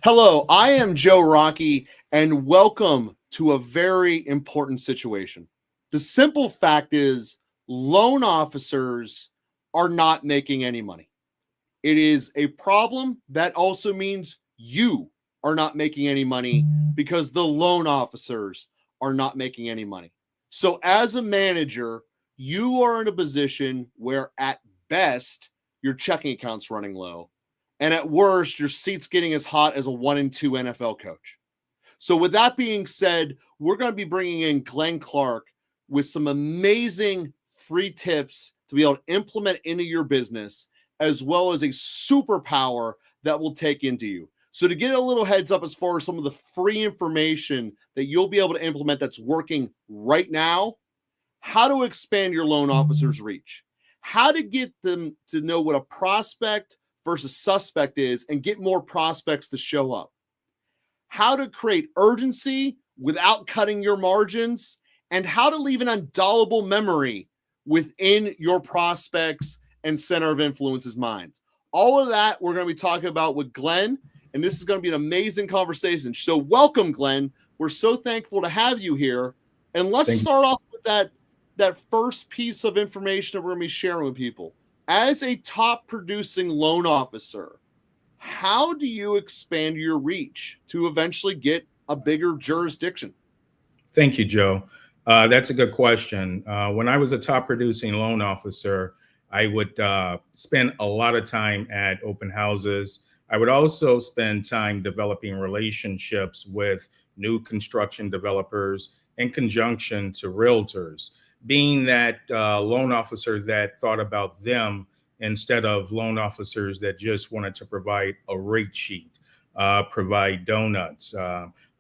Hello, I am Joe Rocky, and welcome to a very important situation. The simple fact is, loan officers are not making any money. It is a problem that also means you are not making any money because the loan officers are not making any money. So, as a manager, you are in a position where, at best, your checking account's running low, and at worst, your seat's getting as hot as a 1-2 NFL coach. So, with that being said, we're going to be bringing in Glenn Clark with some amazing free tips to be able to implement into your business, as well as a superpower that will take into you. So, to get a little heads up as far as some of the free information that you'll be able to implement that's working right now, how to expand your loan officer's reach, how to get them to know what a prospect versus suspect is and get more prospects to show up, how to create urgency without cutting your margins, and how to leave an indelible memory within your prospects and center of influence's minds. All of that we're going to be talking about with Glenn, and this is going to be an amazing conversation. So welcome, Glenn. We're so thankful to have you here. And let's Thank you. start off with that first piece of information that we're going to be sharing with people. As a top producing loan officer, how do you expand your reach to eventually get a bigger jurisdiction? Thank you, Joe. That's a good question. When I was a top producing loan officer, I would spend a lot of time at open houses. I would also spend time developing relationships with new construction developers in conjunction to realtors, being that loan officer that thought about them instead of loan officers that just wanted to provide a rate sheet, provide donuts.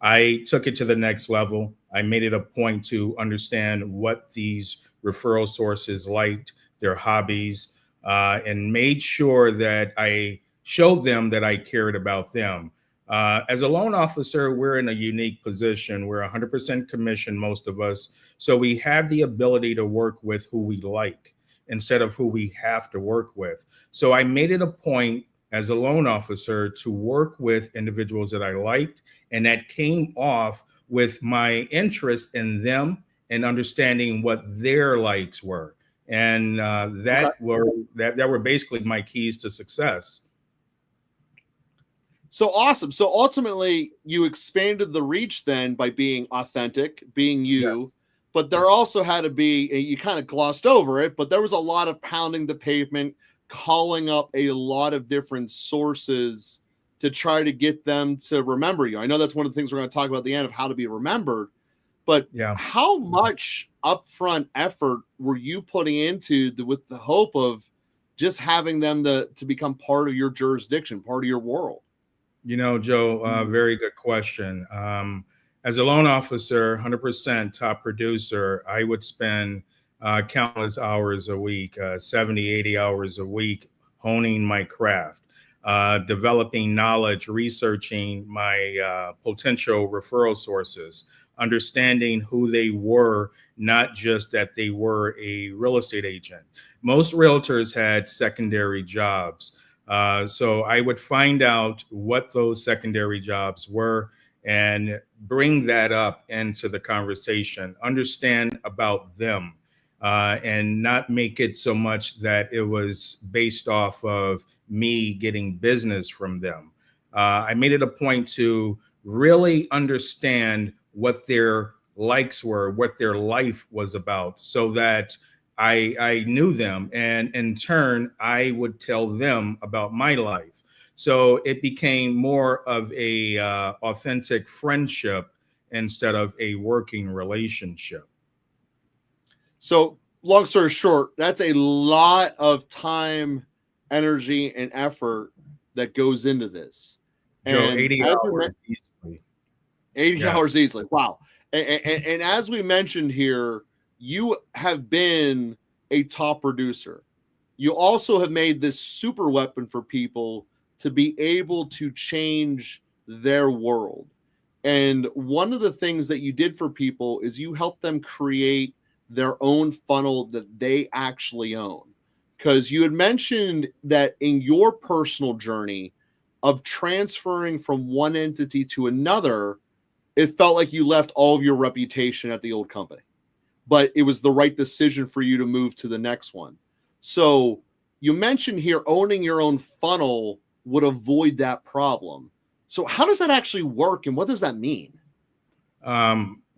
I took it to the next level. I made it a point to understand what these referral sources liked, their hobbies, and made sure that I showed them that I cared about them. As a loan officer, we're in a unique position. We're 100% commission, most of us. So we have the ability to work with who we like instead of who we have to work with. So I made it a point as a loan officer to work with individuals that I liked and that came off with my interest in them and understanding what their likes were. And Okay. that were basically my keys to success. So awesome. So ultimately, you expanded the reach then by being authentic, being you, Yes. but there also had to be, you kind of glossed over it, but there was a lot of pounding the pavement, calling up a lot of different sources to try to get them to remember you. I know that's one of the things we're going to talk about at the end of how to be remembered, but Yeah. how much upfront effort were you putting into with the hope of just having them to become part of your jurisdiction, part of your world? Joe, very good question. As a loan officer, 100% top producer, I would spend countless hours a week, 70, 80 hours a week, honing my craft, developing knowledge, researching my potential referral sources, understanding who they were, not just that they were a real estate agent. Most realtors had secondary jobs. So I would find out what those secondary jobs were and bring that up into the conversation, understand about them, and not make it so much that it was based off of me getting business from them. I made it a point to really understand what their likes were, what their life was about, so that I knew them, and in turn, I would tell them about my life. So it became more of a authentic friendship instead of a working relationship. So, long story short, that's a lot of time, energy, and effort that goes into this. Joe, And 80 as we hours mentioned, easily. 80 hours Yes. easily. Wow. And as we mentioned here, you have been a top producer. You also have made this super weapon for people to be able to change their world. And one of the things that you did for people is you helped them create their own funnel that they actually own. Because you had mentioned that in your personal journey, of transferring from one entity to another, it felt like you left all of your reputation at the old company, but it was the right decision for you to move to the next one. So you mentioned here owning your own funnel would avoid that problem. So how does that actually work, and what does that mean?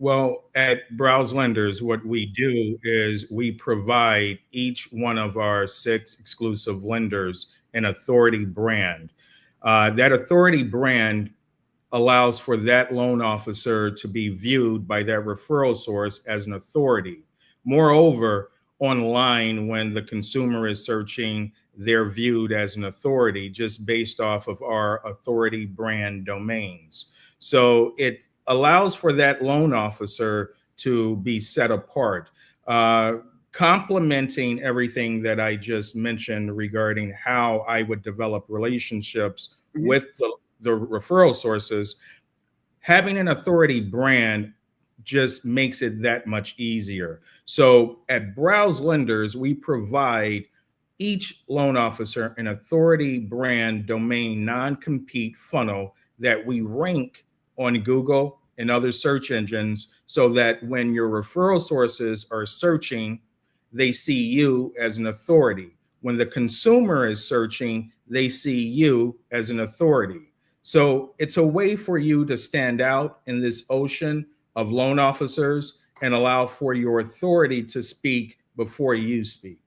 Well, at Browse Lenders, what we do is we provide each one of our 6 exclusive lenders an authority brand. That authority brand allows for that loan officer to be viewed by that referral source as an authority. Moreover, online, when the consumer is searching, they're viewed as an authority just based off of our authority brand domains. So it allows for that loan officer to be set apart, complementing everything that I just mentioned regarding how I would develop relationships with the referral sources. Having an authority brand just makes it that much easier. So at Browse Lenders, we provide each loan officer an authority brand domain non-compete funnel that we rank on Google and other search engines, so that when your referral sources are searching, they see you as an authority. When the consumer is searching, they see you as an authority. So it's a way for you to stand out in this ocean of loan officers and allow for your authority to speak before you speak.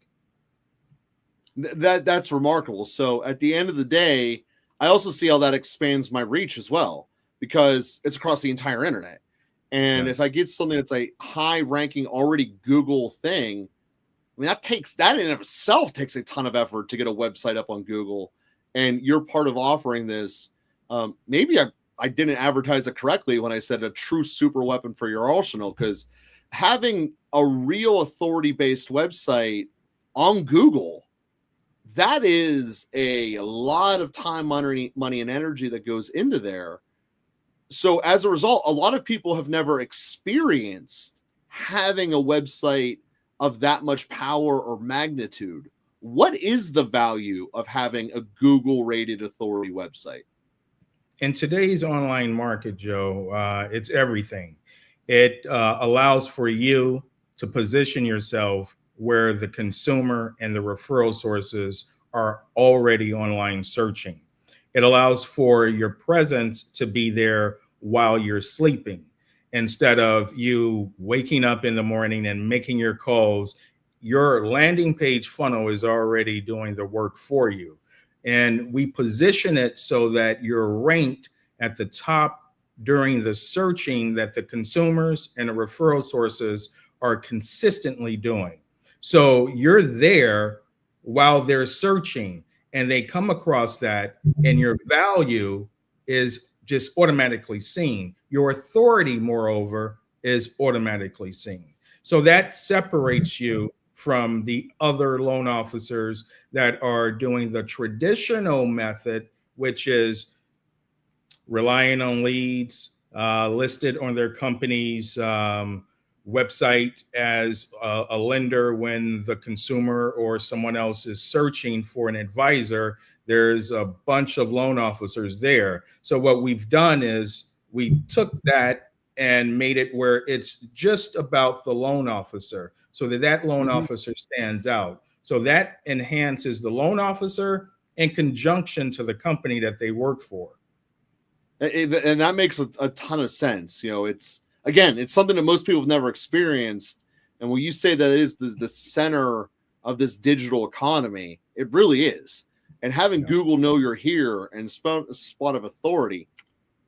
That's remarkable. So at the end of the day, I also see how that expands my reach as well, because it's across the entire internet. And Yes. if I get something that's a high ranking already Google thing, I mean, that in and of itself takes a ton of effort to get a website up on Google. And you're part of offering this. Maybe I didn't advertise it correctly when I said a true super weapon for your arsenal, because having a real authority-based website on Google, that is a lot of time, money, and energy that goes into there. So as a result, a lot of people have never experienced having a website of that much power or magnitude. What is the value of having a Google rated authority website? In today's online market, Joe, it's everything. It allows for you to position yourself where the consumer and the referral sources are already online searching. It allows for your presence to be there while you're sleeping. Instead of you waking up in the morning and making your calls, your landing page funnel is already doing the work for you. And we position it so that you're ranked at the top during the searching that the consumers and the referral sources are consistently doing. So you're there while they're searching, and they come across that, and your value is just automatically seen. Your authority, moreover, is automatically seen. So that separates you from the other loan officers that are doing the traditional method, which is relying on leads listed on their company's website as a lender. When the consumer or someone else is searching for an advisor, there's a bunch of loan officers there. So what we've done is we took that and made it where it's just about the loan officer, so that that loan officer stands out. So that enhances the loan officer in conjunction to the company that they work for. And that makes a ton of sense. It's something that most people have never experienced. And when you say that it is the center of this digital economy, it really is. And having Google know you're here and a spot of authority,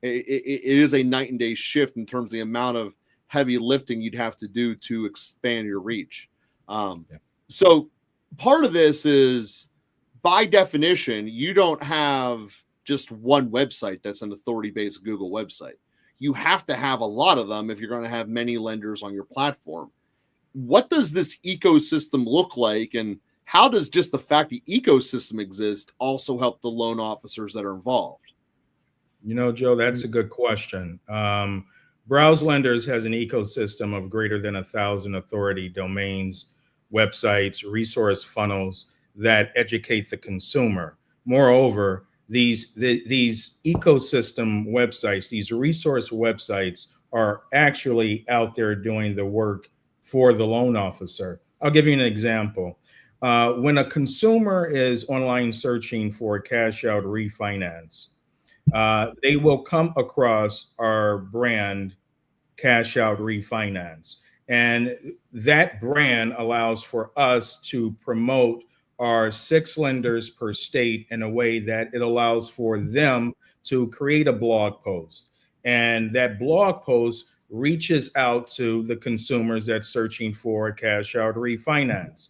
it is a night and day shift in terms of the amount of heavy lifting you'd have to do to expand your reach. So part of this is, by definition, you don't have just one website that's an authority-based Google website. You have to have a lot of them if you're going to have many lenders on your platform. What does this ecosystem look like, and how does just the fact the ecosystem exists also help the loan officers that are involved? Joe, that's a good question. Browse Lenders has an ecosystem of greater than 1,000 authority domains, websites, resource funnels that educate the consumer. Moreover, these ecosystem websites, these resource websites are actually out there doing the work for the loan officer. I'll give you an example. When a consumer is online searching for a cash out refinance, they will come across our brand, Cash Out Refinance. And that brand allows for us to promote our 6 lenders per state in a way that it allows for them to create a blog post. And that blog post reaches out to the consumers that's searching for a cash out refinance.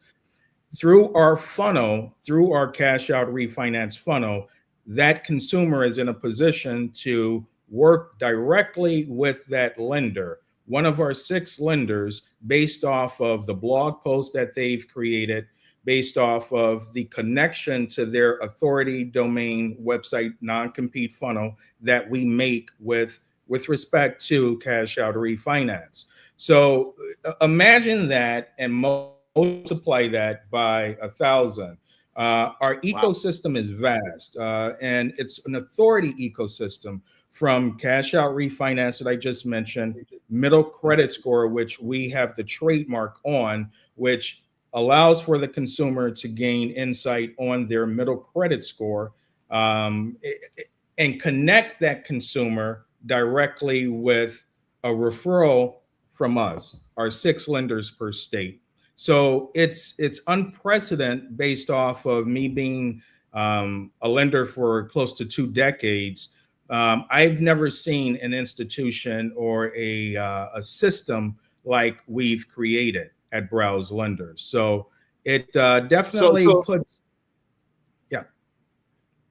Through our funnel, through our cash out refinance funnel, that consumer is in a position to work directly with that lender, one of our 6 lenders, based off of the blog post that they've created, based off of the connection to their authority domain website non-compete funnel that we make with respect to cash out refinance. So imagine that and multiply that by 1,000. Our ecosystem is vast, and it's an authority ecosystem, from cash out refinance that I just mentioned, middle credit score, which we have the trademark on, which allows for the consumer to gain insight on their middle credit score, and connect that consumer directly with a referral from us, our 6 lenders per state. So it's unprecedented, based off of me being a lender for close to 2 decades. I've never seen an institution or a system like we've created at Browse Lenders. So it definitely puts, yeah.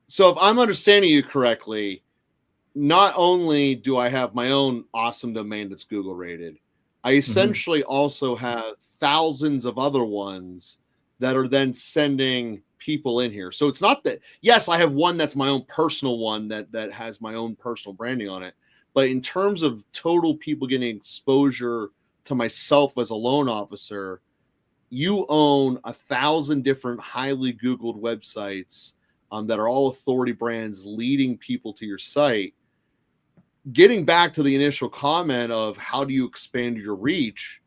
So if I'm understanding you correctly, not only do I have my own awesome domain that's Google rated, I essentially also have thousands of other ones that are then sending people in here. So it's not that, yes, I have one that's my own personal one that has my own personal branding on it. But in terms of total people getting exposure to myself as a loan officer, you own 1,000 different highly Googled websites that are all authority brands leading people to your site. Getting back to the initial comment of how do you expand your reach,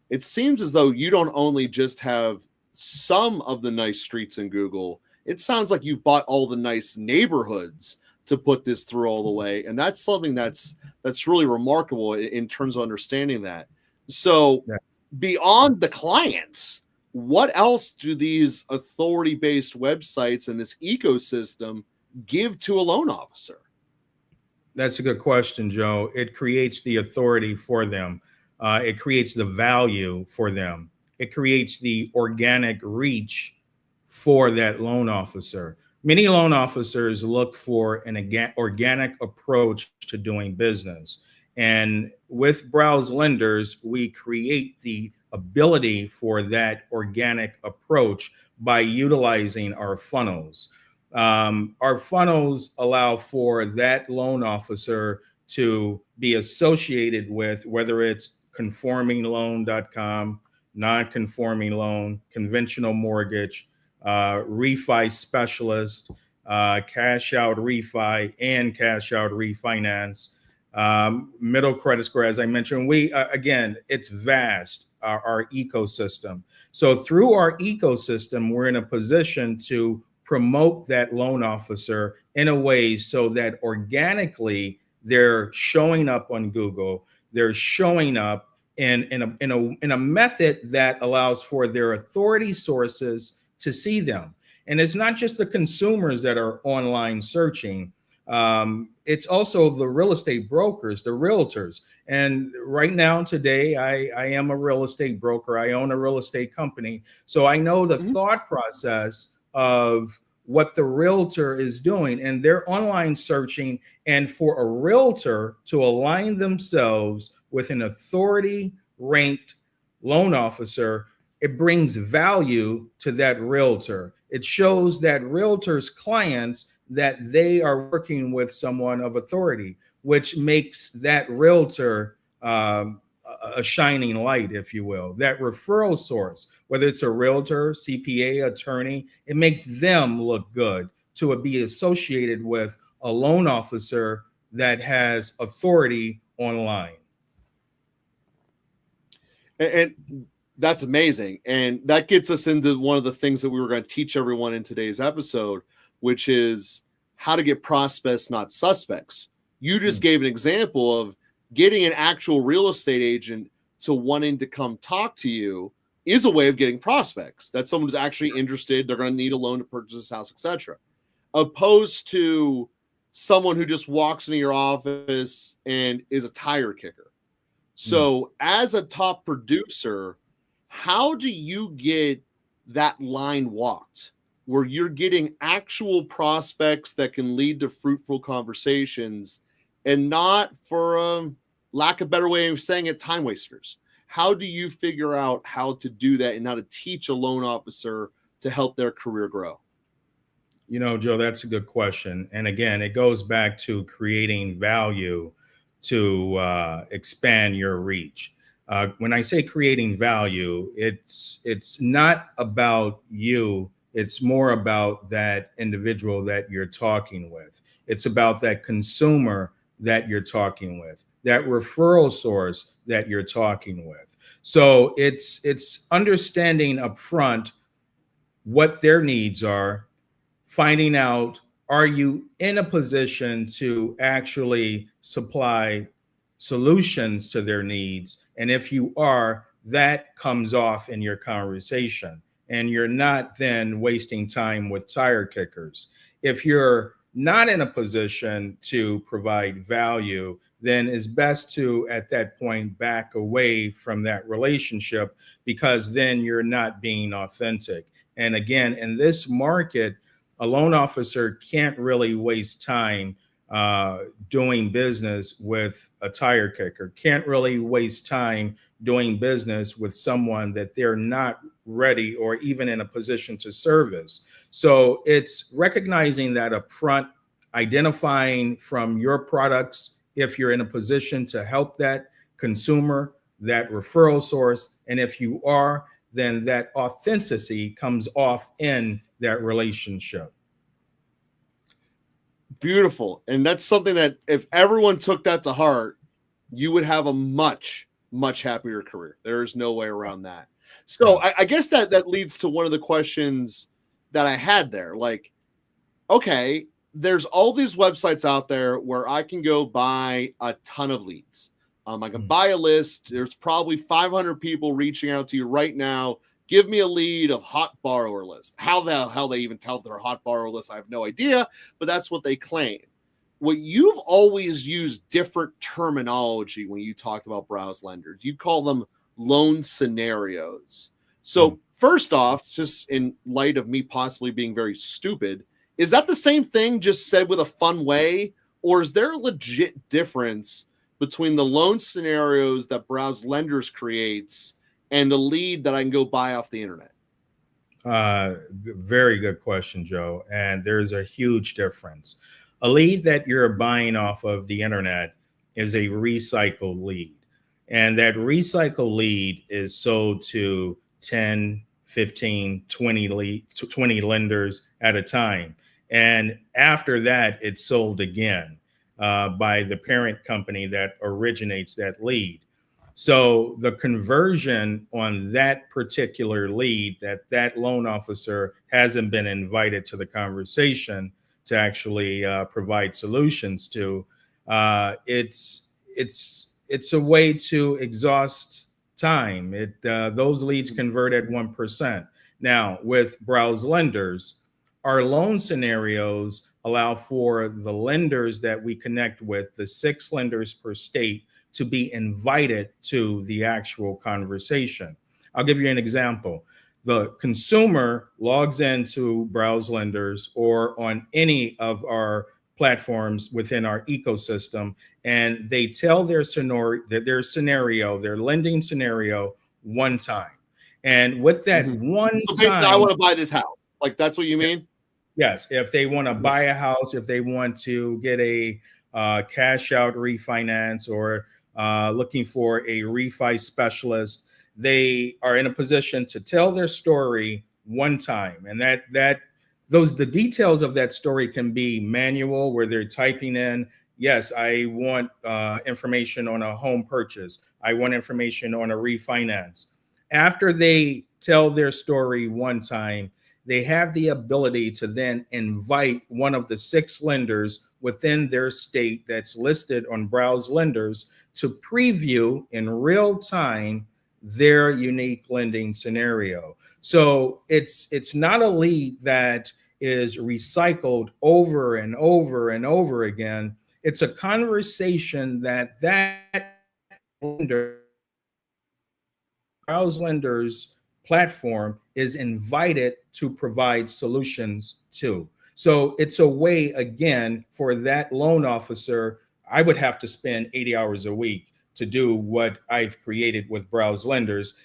it seems as though you don't only just have some of the nice streets in Google. It sounds like you've bought all the nice neighborhoods to put this through all the way. And that's something that's really remarkable in terms of understanding that. So beyond the clients, what else do these authority-based websites and this ecosystem give to a loan officer? That's a good question, Joe. It creates the authority for them. It creates the value for them. It creates the organic reach for that loan officer. Many loan officers look for an organic approach to doing business. And with Browse Lenders, we create the ability for that organic approach by utilizing our funnels. Our funnels allow for that loan officer to be associated with, whether it's conformingloan.com, non-conforming loan, conventional mortgage, refi specialist, cash out refi, and cash out refinance, middle credit score. As I mentioned, we again, it's vast, our ecosystem. So through our ecosystem, we're in a position to promote that loan officer in a way so that organically they're showing up on Google, they're showing up in a method that allows for their authority sources to see them. And it's not just the consumers that are online searching. It's also the real estate brokers, the realtors. And right now, today, I am a real estate broker. I own a real estate company. So I know the thought process of what the realtor is doing, and they're online searching. And for a realtor to align themselves with an authority ranked loan officer, it brings value to that realtor. It shows that realtor's clients that they are working with someone of authority, which makes that realtor a shining light, if you will. That referral source, whether it's a realtor, CPA, attorney, it makes them look good to be associated with a loan officer that has authority online. And that's amazing. And that gets us into one of the things that we were going to teach everyone in today's episode, which is how to get prospects, not suspects. You just gave an example of getting an actual real estate agent to wanting to come talk to you is a way of getting prospects. That someone who's actually interested, they're going to need a loan to purchase this house, etc. Opposed to someone who just walks into your office and is a tire kicker. So as a top producer, how do you get that line walked where you're getting actual prospects that can lead to fruitful conversations and not, for lack of a better way of saying it, time wasters? How do you figure out how to do that and how to teach a loan officer to help their career grow? You know, Joe, that's a good question. And again, it goes back to creating value to expand your reach. When I say creating value, it's not about you. It's more about that individual that you're talking with. It's about that consumer that you're talking with, that referral source that you're talking with. So it's understanding upfront what their needs are, finding out, are you in a position to actually supply solutions to their needs? And if you are, that comes off in your conversation, and you're not then wasting time with tire kickers. If you're not in a position to provide value, then it's best to, at that point, back away from that relationship, because then you're not being authentic. And again, in this market, a loan officer can't really waste time doing business with a tire kicker, can't really waste time doing business with someone that they're not ready or even in a position to service. So it's recognizing that upfront, identifying from your products if you're in a position to help that consumer, that referral source. And if you are, then that authenticity comes off in that relationship. Beautiful. And that's something that if everyone took that to heart, you would have a much, much happier career. There's no way around that. So I guess that leads to one of the questions that I had there. Like, okay, there's all these websites out there where I can go buy a ton of leads. I can buy a list. There's probably 500 people reaching out to you right now. Give me a lead of hot borrower list. How the hell they even tell if they're a hot borrower list, I have no idea, but that's what they claim. What you've always used different terminology when you talked about browse lenders. You call them loan scenarios. So first off, just in light of me possibly being very stupid, is that the same thing just said with a fun way? Or is there a legit difference between the loan scenarios that Browse Lenders creates and the lead that I can go buy off the internet? Very good question, Joe. And there's a huge difference. A lead that you're buying off of the internet is a recycled lead. And that recycled lead is sold to 10, 15, 20 lenders at a time. And after that, it's sold again by the parent company that originates that lead. So the conversion on that particular lead, that loan officer hasn't been invited to the conversation to actually provide solutions to, it's a way to exhaust time. Those leads convert at 1%. Now, with Browse Lenders, our loan scenarios allow for the lenders that we connect with, the 6 lenders per state, to be invited to the actual conversation. I'll give you an example. The consumer logs into Browse Lenders or on any of our platforms within our ecosystem, and they tell their scenario, their lending scenario, one time. And with that one time, I want to buy this house. Like, that's what you mean? Yes. If they want to buy a house, if they want to get a cash out refinance, or looking for a refi specialist, they are in a position to tell their story one time. And that the details of that story can be manual, where they're typing in, yes, I want information on a home purchase. I want information on a refinance. After they tell their story one time, they have the ability to then invite one of the 6 lenders within their state that's listed on Browse Lenders to preview in real time their unique lending scenario. So it's not a lead that is recycled over and over and over again. It's a conversation that lender, Browse Lenders platform is invited to provide solutions to. So it's a way, again, for that loan officer. I would have to spend 80 hours a week to do what I've created with Browse Lenders,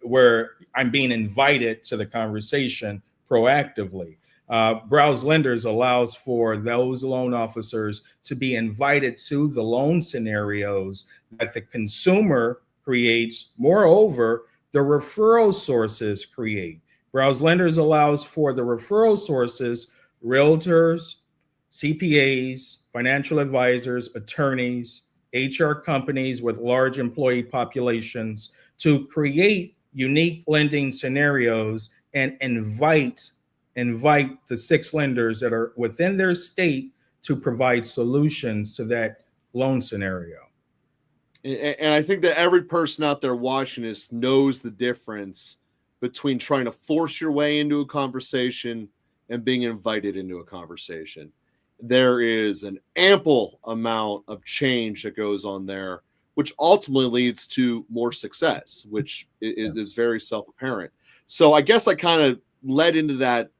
where I'm being invited to the conversation proactively. Browse Lenders allows for those loan officers to be invited to the loan scenarios that the consumer creates. Moreover, the referral sources create. Browse Lenders allows for the referral sources, realtors, CPAs, financial advisors, attorneys, HR companies with large employee populations to create unique lending scenarios and invite the 6 lenders that are within their state to provide solutions to that loan scenario. And I think that every person out there watching this knows the difference between trying to force your way into a conversation and being invited into a conversation. There is an ample amount of change that goes on there, which ultimately leads to more success, which is very self-apparent. So I guess I kind of led into that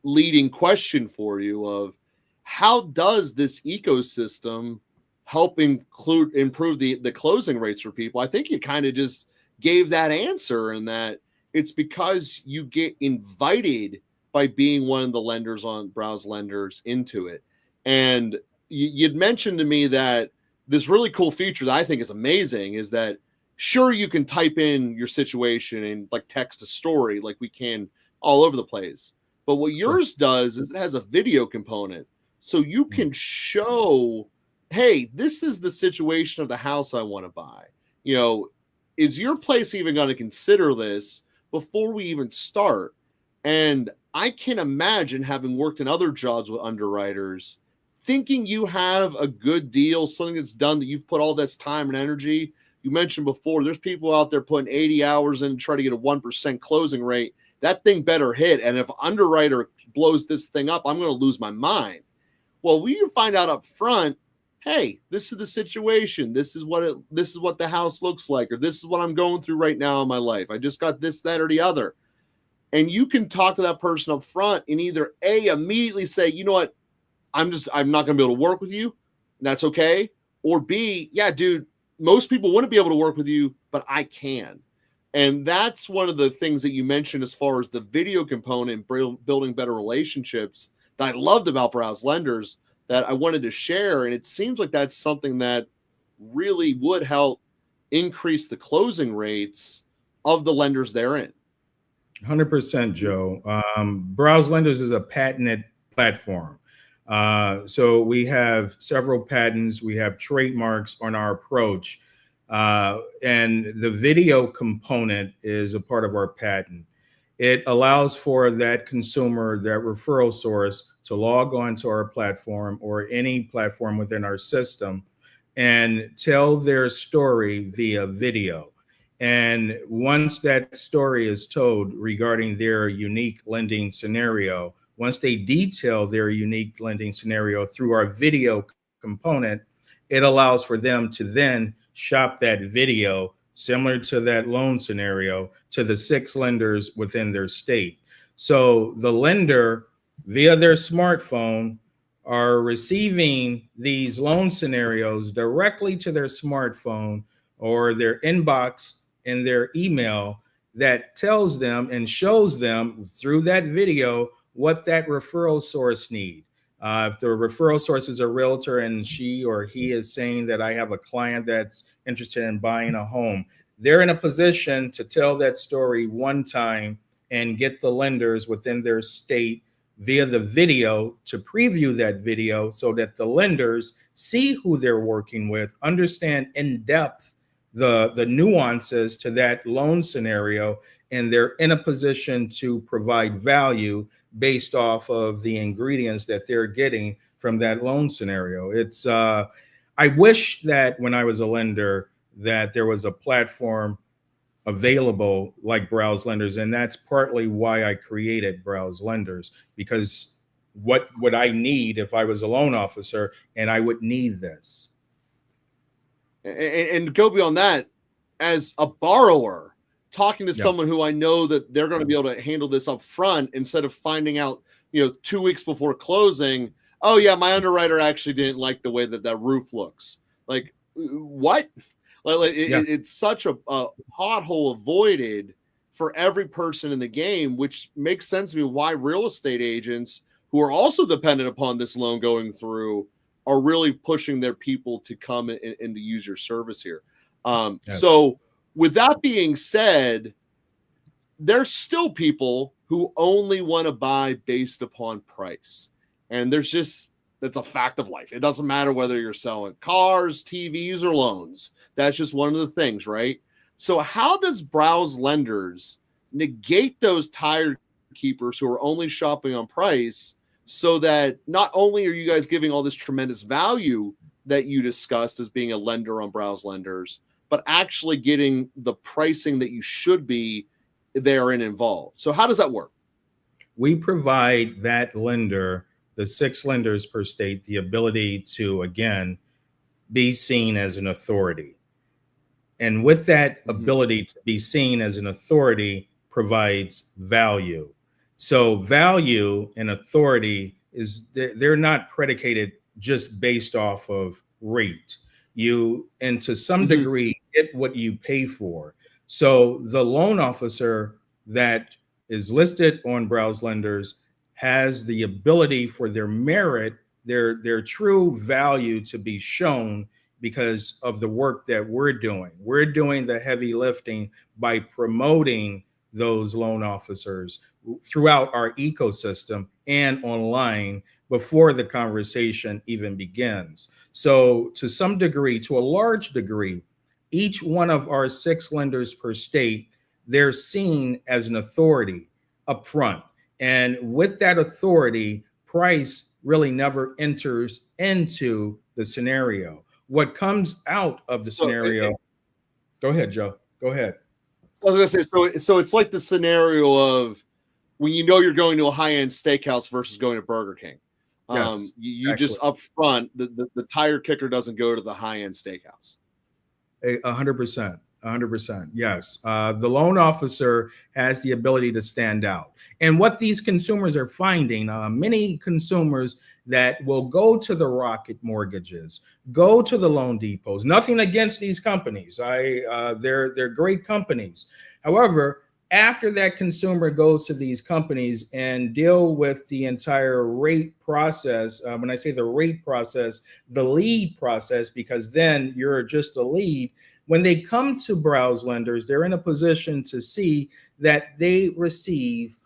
leading question for you of how does this ecosystem help improve the closing rates for people? I think you kind of just gave that answer, in that it's because you get invited by being one of the lenders on Browse Lenders into it. And you'd mentioned to me that this really cool feature that I think is amazing is that, sure, you can type in your situation and like text a story like we can all over the place. But what yours does is it has a video component. So you can show, hey, this is the situation of the house I want to buy. You know, is your place even going to consider this before we even start? And I can imagine, having worked in other jobs with underwriters, thinking you have a good deal, something that's done, that you've put all this time and energy. You mentioned before, there's people out there putting 80 hours in to try to get a 1% closing rate. That thing better hit. And if underwriter blows this thing up, I'm going to lose my mind. Well, we can find out up front, hey, this is the situation. This is what the house looks like, or this is what I'm going through right now in my life. I just got this, that, or the other. And you can talk to that person up front and either immediately say, you know what, I'm not going to be able to work with you. And that's okay. Or B, yeah, dude, most people wouldn't be able to work with you, but I can. And that's one of the things that you mentioned as far as the video component, building better relationships, that I loved about Browse Lenders, that I wanted to share. And it seems like that's something that really would help increase the closing rates of the lenders therein. 100%, Joe. Browse Lenders is a patented platform. So we have several patents. We have trademarks on our approach. And the video component is a part of our patent. It allows for that consumer, that referral source, to log on to our platform or any platform within our system and tell their story via video. And once that story is told regarding their unique lending scenario, once they detail their unique lending scenario through our video component, it allows for them to then shop that video, similar to that loan scenario, to the 6 lenders within their state. So the lender, via their smartphone, are receiving these loan scenarios directly to their smartphone or their inbox in their email, that tells them and shows them through that video what that referral source need. If the referral source is a realtor and she or he is saying that I have a client that's interested in buying a home, they're in a position to tell that story one time and get the lenders within their state via the video to preview that video so that the lenders see who they're working with, understand in depth the nuances to that loan scenario, and they're in a position to provide value based off of the ingredients that they're getting from that loan scenario. It's I wish that when I was a lender that there was a platform available like Browse Lenders, and that's partly why I created Browse Lenders, because what would I need if I was a loan officer and I would need this? And go beyond that, as a borrower, talking to someone who I know that they're going to be able to handle this up front instead of finding out, 2 weeks before closing, oh yeah, my underwriter actually didn't like the way that roof looks. Like, what? It's such a pothole avoided for every person in the game, which makes sense to me why real estate agents who are also dependent upon this loan going through are really pushing their people to come and to use your service here. So with that being said, there's still people who only want to buy based upon price. And that's a fact of life. It doesn't matter whether you're selling cars, TVs, or loans. That's just one of the things, right? So how does Browse Lenders negate those tire keepers who are only shopping on price, so that not only are you guys giving all this tremendous value that you discussed as being a lender on Browse Lenders, but actually getting the pricing that you should be therein involved? So how does that work? We provide that lender, the 6 lenders per state, the ability to, again, be seen as an authority. And with that ability to be seen as an authority provides value. So value and authority they're not predicated just based off of rate. And to some degree, get what you pay for. So the loan officer that is listed on Browse Lenders has the ability for their merit, their true value to be shown because of the work that we're doing. We're doing the heavy lifting by promoting those loan officers throughout our ecosystem and online before the conversation even begins. So to some degree, to a large degree, each one of our 6 lenders per state, they're seen as an authority up front. And with that authority, price really never enters into the scenario. What comes out of the scenario, go ahead, Joe. Go ahead. I was going to say, so it's like the scenario of when you're going to a high-end steakhouse versus going to Burger King. Yes, you just up front, the tire kicker doesn't go to the high-end steakhouse. 100%. 100%. Yes. The loan officer has the ability to stand out. And what these consumers are finding, many consumers that will go to the Rocket Mortgages, go to the Loan Depots, nothing against these companies. They're great companies. However, after that consumer goes to these companies and deal with the entire rate process, when I say the rate process, the lead process, because then you're just a lead. When they come to Browse Lenders, they're in a position to see that they receive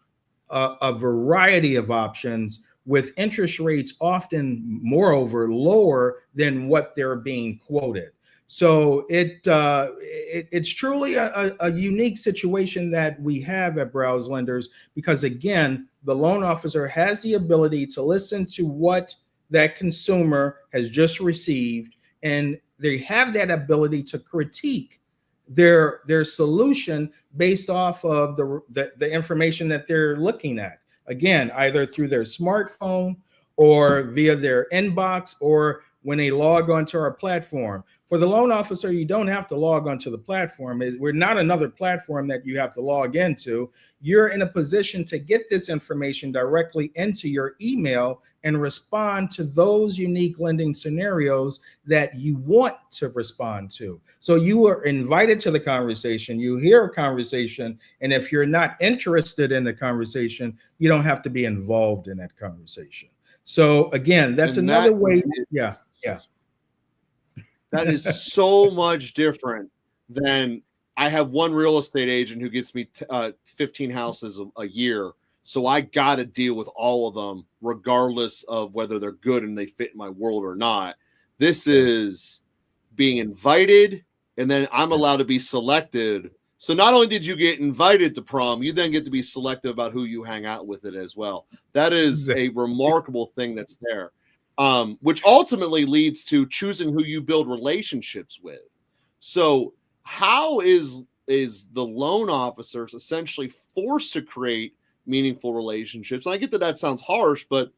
a variety of options with interest rates often, moreover, lower than what they're being quoted. So it's truly a unique situation that we have at Browse Lenders, because again, the loan officer has the ability to listen to what that consumer has just received, and they have that ability to critique their solution based off of the information that they're looking at. Again, either through their smartphone or via their inbox, or when they log onto our platform. For the loan officer, you don't have to log onto the platform. We're not another platform that you have to log into. You're in a position to get this information directly into your email and respond to those unique lending scenarios that you want to respond to. So you are invited to the conversation, you hear a conversation, and if you're not interested in the conversation, you don't have to be involved in that conversation. So again, that's another way. Yeah. That is so much different than I have one real estate agent who gets me 15 houses a year. So I got to deal with all of them, regardless of whether they're good and they fit in my world or not. This is being invited, and then I'm allowed to be selected. So not only did you get invited to prom, you then get to be selective about who you hang out with it as well. That is a remarkable thing that's there, which ultimately leads to choosing who you build relationships with. So how is the loan officers essentially forced to create meaningful relationships? And I get that sounds harsh, but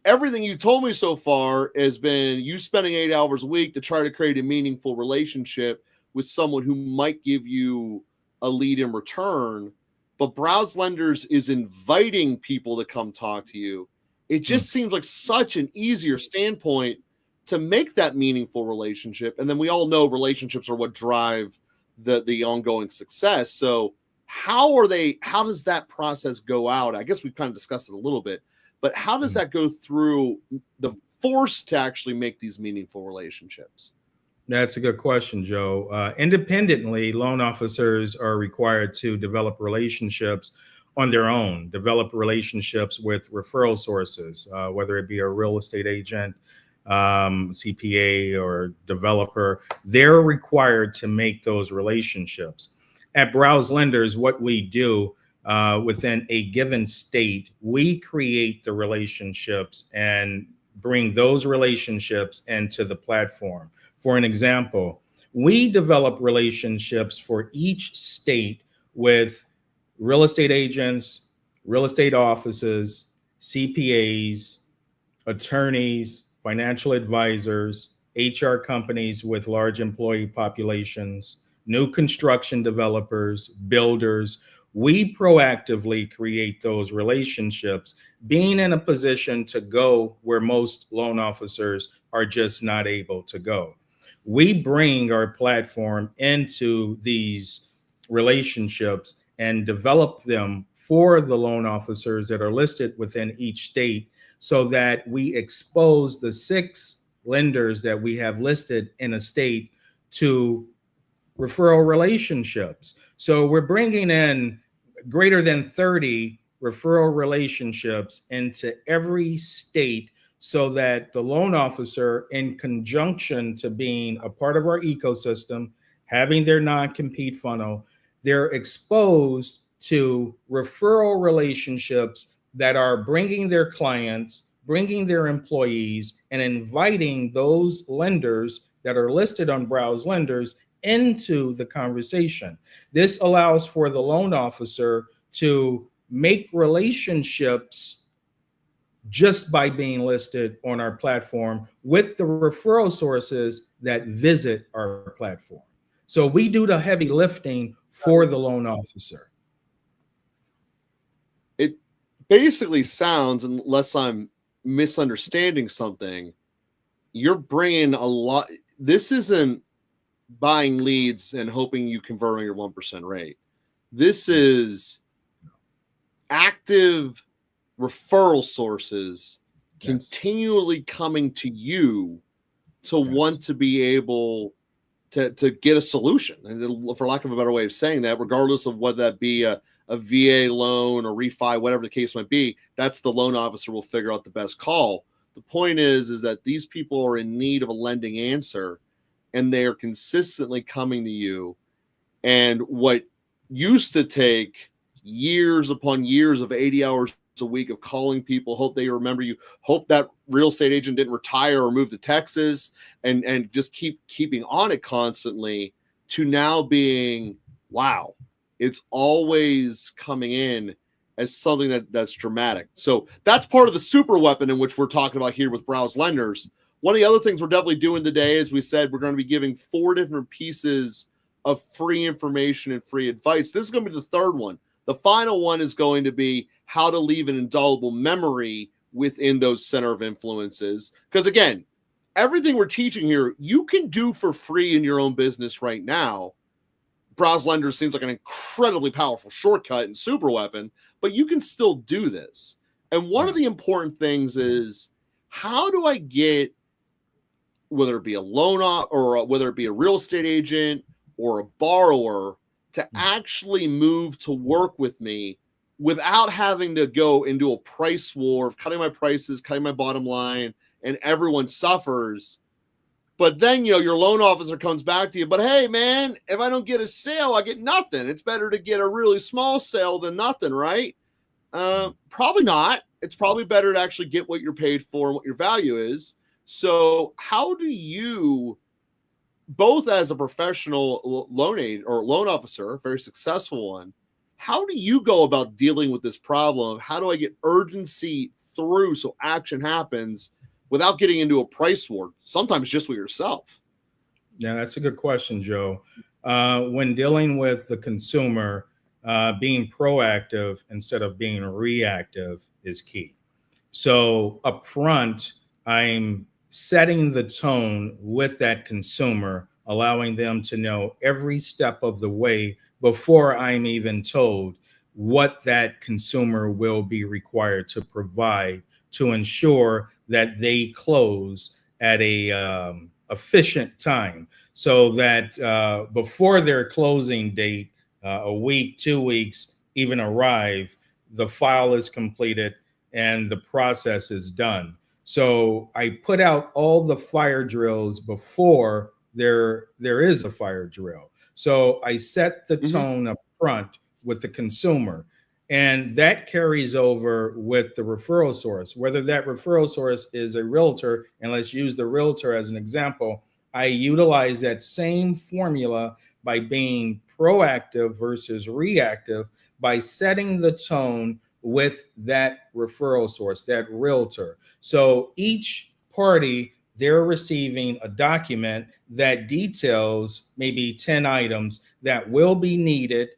everything you told me so far has been you spending 8 hours a week to try to create a meaningful relationship with someone who might give you a lead in return. But Browse Lenders is inviting people to come talk to you. It just seems like such an easier standpoint to make that meaningful relationship. And then we all know relationships are what drive the ongoing success. So how does that process go out? I guess we've kind of discussed it a little bit, but how does that go through the force to actually make these meaningful relationships? That's a good question, Joe. Independently, loan officers are required to develop relationships on their own, develop relationships with referral sources, whether it be a real estate agent, CPA, or developer. They're required to make those relationships. At Browse Lenders, what we do within a given state, we create the relationships and bring those relationships into the platform. For an example, we develop relationships for each state with real estate agents, real estate offices, CPAs, attorneys, financial advisors, HR companies with large employee populations, new construction developers, builders. We proactively create those relationships, being in a position to go where most loan officers are just not able to go. We bring our platform into these relationships and develop them for the loan officers that are listed within each state, so that we expose the 6 lenders that we have listed in a state to referral relationships. So we're bringing in greater than 30 referral relationships into every state, so that the loan officer, in conjunction to being a part of our ecosystem, having their non-compete funnel, they're exposed to referral relationships that are bringing their clients, bringing their employees, and inviting those lenders that are listed on Browse Lenders into the conversation. This allows for the loan officer to make relationships just by being listed on our platform with the referral sources that visit our platform. So we do the heavy lifting for the loan officer. It basically sounds, unless I'm misunderstanding something, you're bringing a lot. This isn't buying leads and hoping you convert on your 1% rate. This is active referral sources continually coming to you to want to be able to get a solution. And for lack of a better way of saying that, regardless of whether that be a VA loan or refi, whatever the case might be, that's the loan officer will figure out the best call. The point is that these people are in need of a lending answer, and they are consistently coming to you. And what used to take years upon years of 80 hours a week of calling people, hope they remember you, hope that real estate agent didn't retire or move to Texas, and just keeping on it constantly, to now being, wow, it's always coming in as something that's dramatic. So that's part of the super weapon in which we're talking about here with Browse Lenders. One of the other things we're definitely doing today, as we said, we're going to be giving 4 different pieces of free information and free advice. This is going to be the third one. The final one is going to be how to leave an indelible memory within those center of influences. Because again, everything we're teaching here, you can do for free in your own business right now. Browse Lenders seems like an incredibly powerful shortcut and super weapon, but you can still do this. And one of the important things is, how do I get, whether it be a loan or whether it be a real estate agent or a borrower, to actually move to work with me without having to go into a price war of cutting my prices, cutting my bottom line, and everyone suffers. But then, your loan officer comes back to you, but hey, man, if I don't get a sale, I get nothing. It's better to get a really small sale than nothing, right? Probably not. It's probably better to actually get what you're paid for and what your value is. So how do you, both as a professional loan aid or loan officer, a very successful one, how do you go about dealing with this problem? How do I get urgency through so action happens without getting into a price war, sometimes just with yourself? Yeah, that's a good question, Joe. When dealing with the consumer, being proactive instead of being reactive is key. So up front, I'm setting the tone with that consumer, allowing them to know every step of the way before I'm even told what that consumer will be required to provide to ensure that they close at a efficient time, so that before their closing date, a week, 2 weeks, even arrive, the file is completed and the process is done. So I put out all the fire drills before there is a fire drill. So I set the tone up front with the consumer. And that carries over with the referral source, whether that referral source is a realtor. And let's use the realtor as an example. I utilize that same formula by being proactive versus reactive, by setting the tone with that referral source, that realtor. So each party, they're receiving a document that details maybe 10 items that will be needed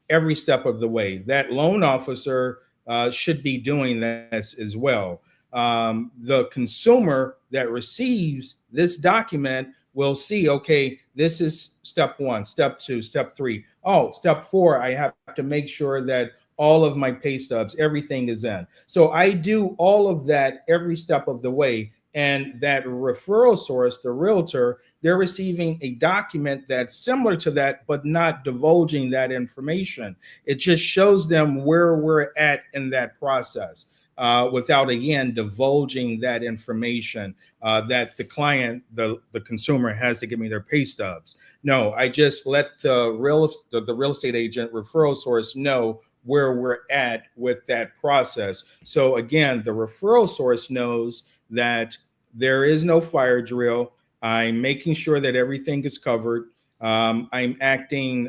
every step of the way. That loan officer should be doing this as well. The consumer that receives this document will see, okay, this is step 1, step 2, step 3. Oh, step 4, I have to make sure that all of my pay stubs, everything is in. So I do all of that every step of the way. And that referral source, the realtor, they're receiving a document that's similar to that, but not divulging that information. It just shows them where we're at in that process, without, again, divulging that information that the client, the consumer, has to give me their pay stubs. No, I just let the real estate agent, referral source, know where we're at with that process. So again, the referral source knows that there is no fire drill. I'm making sure that everything is covered. I'm acting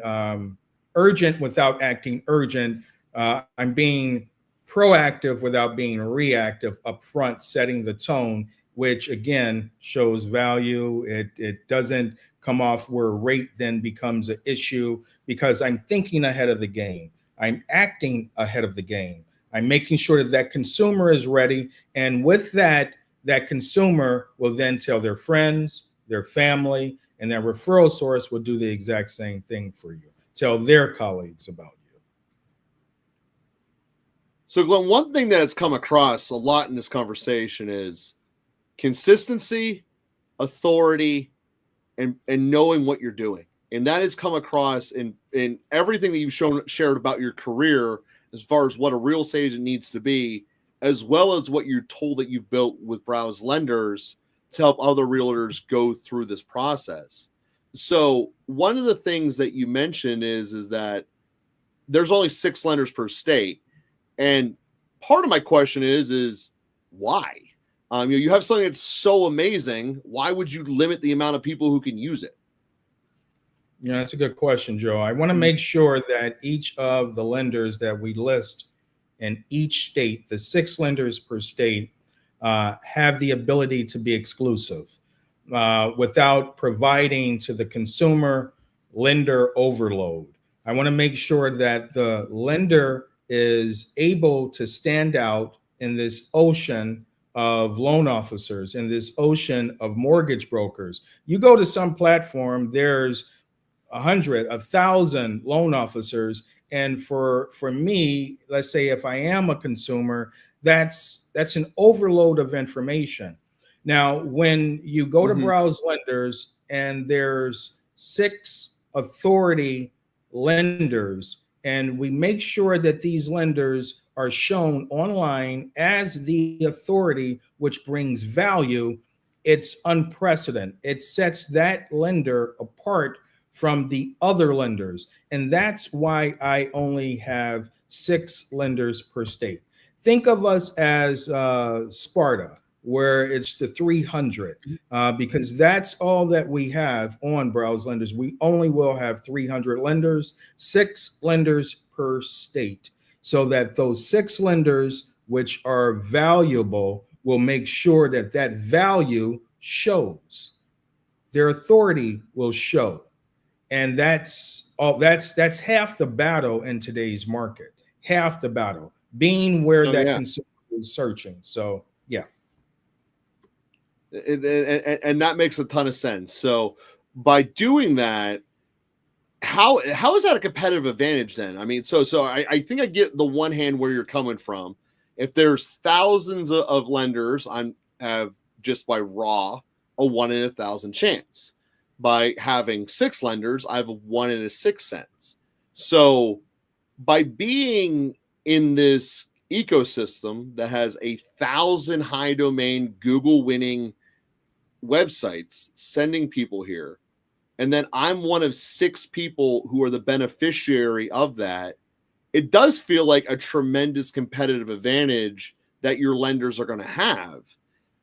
urgent without acting urgent. I'm being proactive without being reactive up front, setting the tone, which again shows value. It doesn't come off where rate then becomes an issue, because I'm thinking ahead of the game. I'm acting ahead of the game. I'm making sure that that consumer is ready. And with that, that consumer will then tell their friends, their family, and that referral source will do the exact same thing for you. Tell their colleagues about you. So, Glenn, one thing that's come across a lot in this conversation is consistency, authority, and knowing what you're doing. And that has come across in everything that you've shared about your career, as far as what a real estate agent needs to be, as well as what you're told that you've built with Browse Lenders to help other realtors go through this process. So one of the things that you mentioned is that there's only 6 lenders per state. And part of my question is why? You have something that's so amazing. Why would you limit the amount of people who can use it? Yeah, that's a good question, Joe. I want to make sure that each of the lenders that we list in each state, the 6 lenders per state, have the ability to be exclusive without providing to the consumer lender overload. I want to make sure that the lender is able to stand out in this ocean of loan officers, in this ocean of mortgage brokers. You go to some platform, there's 100, 1,000 loan officers. And for me, let's say if I am a consumer, that's an overload of information. Now, when you go to Browse Lenders and there's 6 authority lenders, and we make sure that these lenders are shown online as the authority which brings value, it's unprecedented. It sets that lender apart from the other lenders. And that's why I only have 6 lenders per state. Think of us as Sparta, where it's the 300, because that's all that we have on Browse Lenders. We only will have 300 lenders, 6 lenders per state, so that those 6 lenders, which are valuable, will make sure that that value shows. Their authority will show. And that's all. That's half the battle in today's market. Half the battle being where that consumer is searching. So yeah. And that makes a ton of sense. So by doing that, how is that a competitive advantage then? I mean, so I think I get the one hand where you're coming from. If there's thousands of lenders, I have just by raw a 1 in 1,000 chance. By having 6 lenders, I have a 1 in 6 cents. So by being in this ecosystem that has 1,000 high domain Google winning websites sending people here, and then I'm one of 6 people who are the beneficiary of that, it does feel like a tremendous competitive advantage that your lenders are going to have.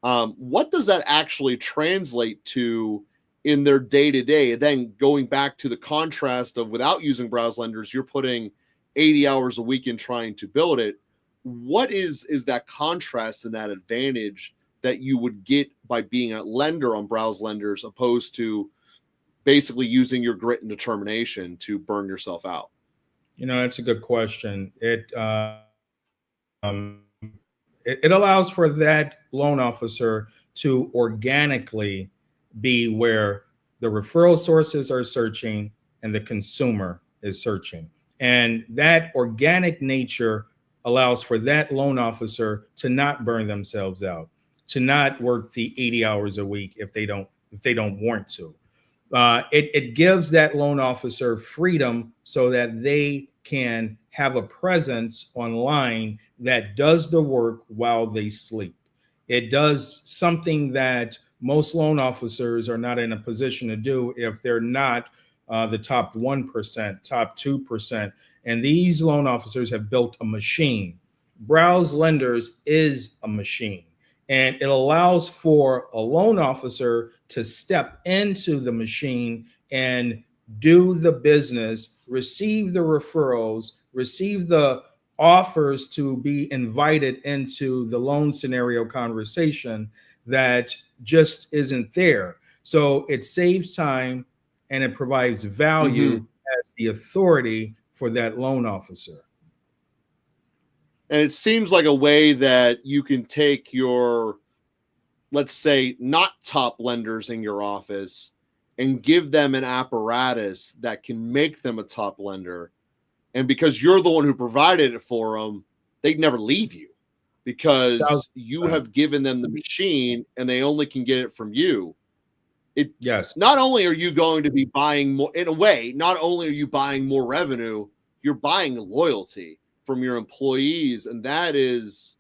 What does that actually translate to in their day-to-day? Then going back to the contrast of without using Browse Lenders, you're putting 80 hours a week in trying to build it. What is that contrast and that advantage that you would get by being a lender on Browse Lenders opposed to basically using your grit and determination to burn yourself out? It's a good question. It allows for that loan officer to organically be where the referral sources are searching and the consumer is searching. And that organic nature allows for that loan officer to not burn themselves out, to not work the 80 hours a week if they don't want to. It gives that loan officer freedom so that they can have a presence online that does the work while they sleep. It does something that most loan officers are not in a position to do if they're not the top 1%, top 2%. And these loan officers have built a machine. Browse Lenders is a machine. And it allows for a loan officer to step into the machine and do the business, receive the referrals, receive the offers to be invited into the loan scenario conversation that just isn't there. So it saves time and it provides value as the authority for that loan officer. And it seems like a way that you can take your, let's say, not top lenders in your office and give them an apparatus that can make them a top lender. And because you're the one who provided it for them, they'd never leave you because you have given them the machine and they only can get it from you. Yes. Not only are you going to be buying more, in a way, not only are you buying more revenue, you're buying loyalty from your employees. And that is,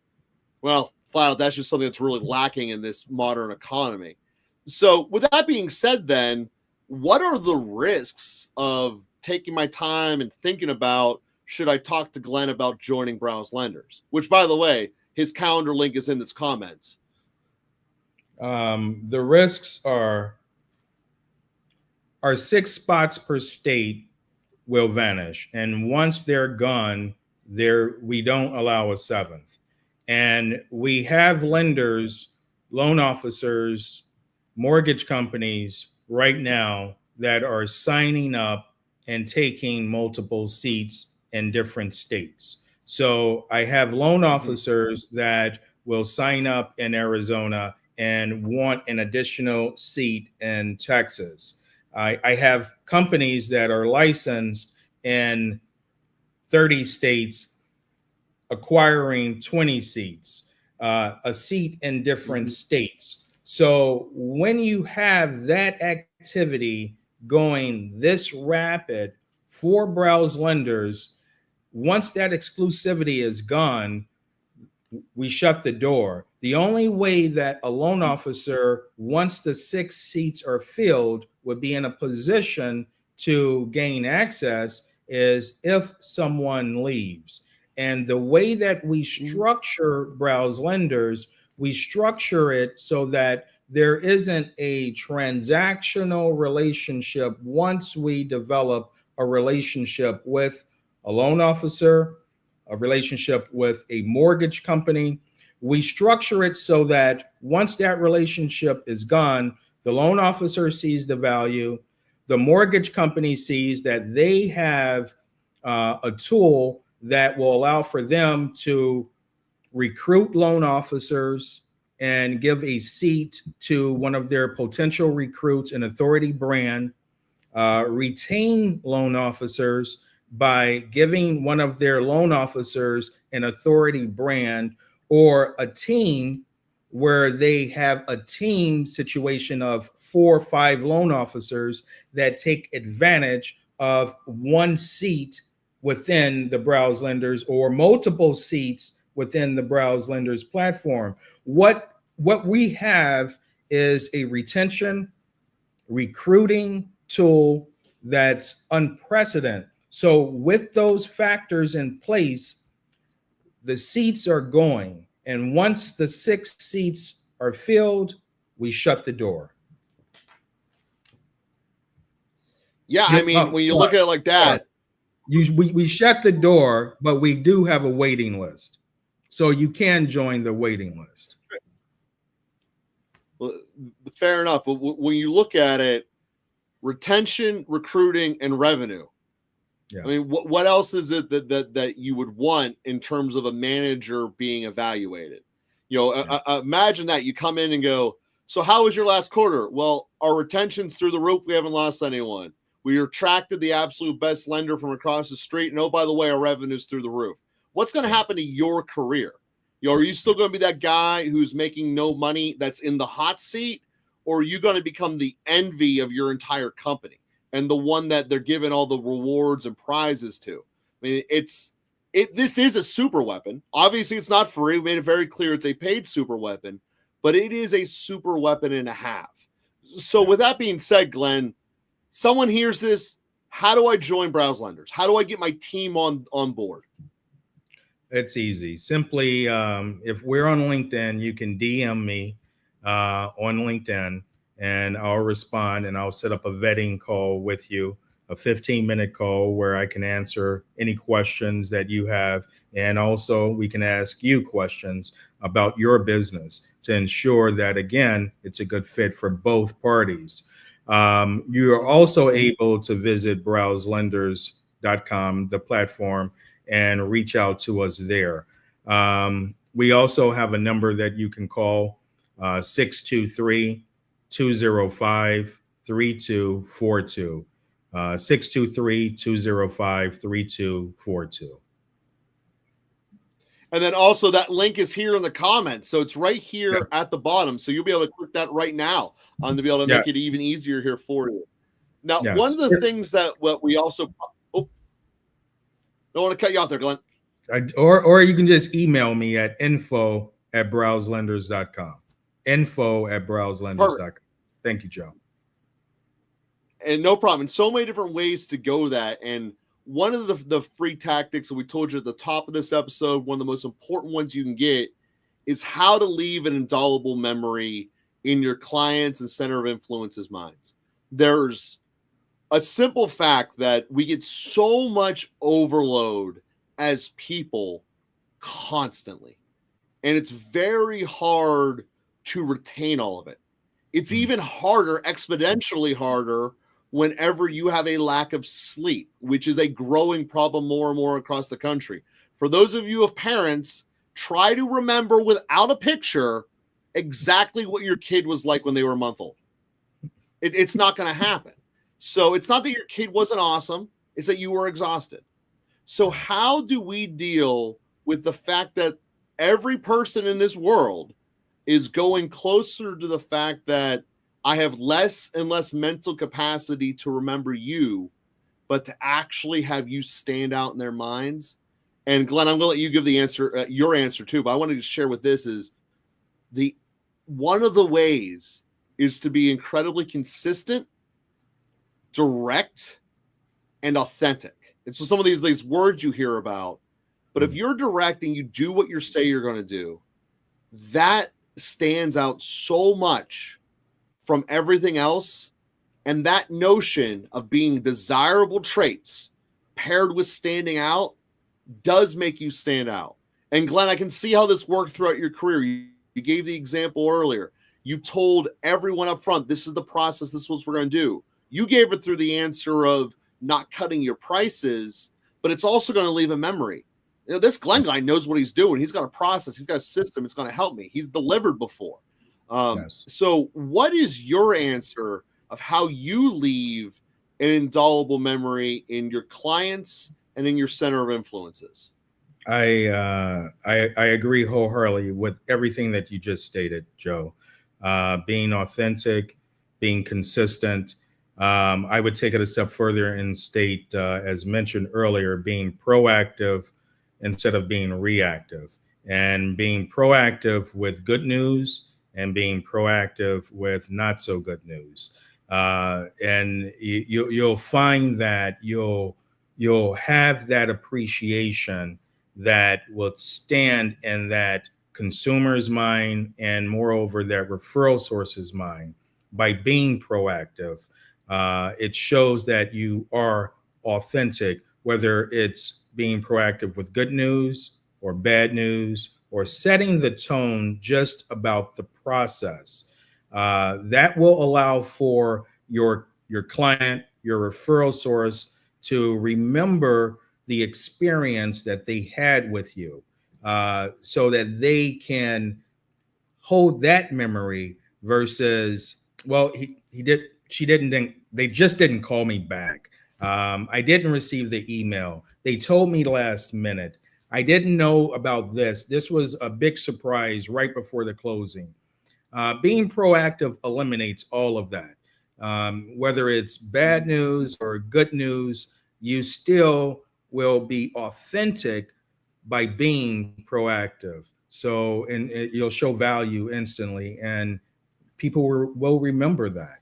well, flat out, that's just something that's really lacking in this modern economy. So with that being said, then, what are the risks of taking my time and thinking about, should I talk to Glenn about joining Browse Lenders? Which, by the way, his calendar link is in its comments. The risks are 6 spots per state will vanish. And once they're gone, we don't allow a 7th. And we have lenders, loan officers, mortgage companies right now that are signing up and taking multiple seats in different states. So I have loan officers that will sign up in Arizona and want an additional seat in Texas. I have companies that are licensed in 30 states acquiring 20 seats, a seat in different states. So when you have that activity going this rapid for Browse Lenders, once that exclusivity is gone, we shut the door. The only way that a loan officer, once the 6 seats are filled, would be in a position to gain access is if someone leaves. And the way that we structure Browse Lenders, we structure it so that there isn't a transactional relationship once we develop a relationship with a loan officer, a relationship with a mortgage company. We structure it so that once that relationship is gone, the loan officer sees the value, the mortgage company sees that they have a tool that will allow for them to recruit loan officers and give a seat to one of their potential recruits, an authority brand, retain loan officers by giving one of their loan officers an authority brand, or a team where they have a team situation of 4 or 5 loan officers that take advantage of one seat within the Browse Lenders or multiple seats within the Browse Lenders platform. What we have is a retention, recruiting tool that's unprecedented. So with those factors in place, the seats are going. And once the 6 seats are filled, we shut the door. Yeah, I mean, when you look at it like that, we shut the door, but we do have a waiting list. So you can join the waiting list. Well, fair enough. But when you look at it, retention, recruiting, and revenue. Yeah. I mean, what else is it that you would want in terms of a manager being evaluated? You know, imagine that you come in and go, so how was your last quarter? Well, our retention's through the roof. We haven't lost anyone. We attracted the absolute best lender from across the street. And oh, by the way, our revenue's through the roof. What's going to happen to your career? You know, are you still going to be that guy who's making no money that's in the hot seat? Or are you going to become the envy of your entire company and the one that they're giving all the rewards and prizes to? I mean, this is a super weapon. Obviously, it's not free. We made it very clear it's a paid super weapon, but it is a super weapon and a half. So with that being said, Glenn, someone hears this, how do I join Browse Lenders? How do I get my team on board? It's easy. Simply, if we're on LinkedIn, you can DM me on LinkedIn, and I'll respond, and I'll set up a vetting call with you, a 15-minute call where I can answer any questions that you have. And also we can ask you questions about your business to ensure that, again, it's a good fit for both parties. You are also able to visit browselenders.com, the platform, and reach out to us there. We also have a number that you can call, 623-205-3242. 623-205-3242. And then also that link is here in the comments. So it's right here at the bottom. So you'll be able to click that right now to be able to make it even easier here for you. Now, one of the things that what we also, don't want to cut you off there, Glenn. Or you can just email me at info@browselenders.com. info@browselenders.com. Thank you, Joe. And no problem. And so many different ways to go that. And one of the free tactics that we told you at the top of this episode, one of the most important ones you can get, is how to leave an indelible memory in your clients and center of influence's minds. There's a simple fact that we get so much overload as people constantly, and it's very hard to retain all of it. It's even harder, exponentially harder, whenever you have a lack of sleep, which is a growing problem more and more across the country. For those of you of parents, try to remember without a picture exactly what your kid was like when they were a month old. It's not going to happen. So it's not that your kid wasn't awesome, it's that you were exhausted. So how do we deal with the fact that every person in this world is going closer to the fact that I have less and less mental capacity to remember you but to actually have you stand out in their minds. And Glenn, I'm going to let you give the answer, your answer too. But I wanted to share with this is one of the ways is to be incredibly consistent, direct, and authentic. And so some of these words you hear about, but if you're direct and you do what you say you're going to do, that stands out so much from everything else. And that notion of being desirable traits paired with standing out does make you stand out. And Glenn, I can see how this worked throughout your career. You gave the example earlier. You told everyone up front, this is the process, this is what we're going to do. You gave it through the answer of not cutting your prices, but it's also going to leave a memory. You know, this Glenn guy knows what he's doing. He's got a process. He's got a system. It's going to help me. He's delivered before. Yes. So what is your answer of how you leave an indelible memory in your clients and in your center of influences? I agree wholeheartedly with everything that you just stated, Joe. Being authentic, being consistent. I would take it a step further and state, as mentioned earlier, being proactive instead of being reactive, and being proactive with good news and being proactive with not so good news. And you'll find that you'll have that appreciation that will stand in that consumer's mind, and moreover that referral source's mind. By being proactive, it shows that you are authentic, whether it's being proactive with good news or bad news, or setting the tone just about the process. That will allow for your client, your referral source, to remember the experience that they had with you, so that they can hold that memory versus, well, they just didn't call me back. I didn't receive the email. They told me last minute. I didn't know about this. This was a big surprise right before the closing. Being proactive eliminates all of that. Whether it's bad news or good news, you still will be authentic by being proactive. So, and you'll show value instantly, and people will remember that.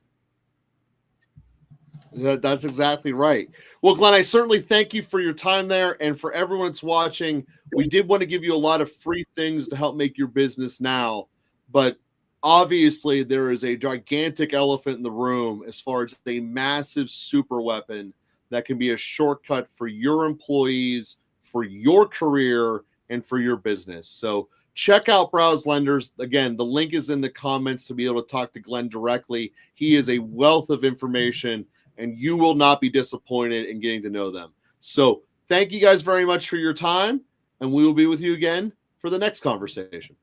That's exactly right. Well, Glenn, I certainly thank you for your time there. And for everyone that's watching, we did want to give you a lot of free things to help make your business now. But obviously, there is a gigantic elephant in the room as far as a massive super weapon that can be a shortcut for your employees, for your career, and for your business. So check out Browse Lenders. Again, the link is in the comments to be able to talk to Glenn directly. He is a wealth of information, and you will not be disappointed in getting to know them. So thank you guys very much for your time, and we will be with you again for the next conversation.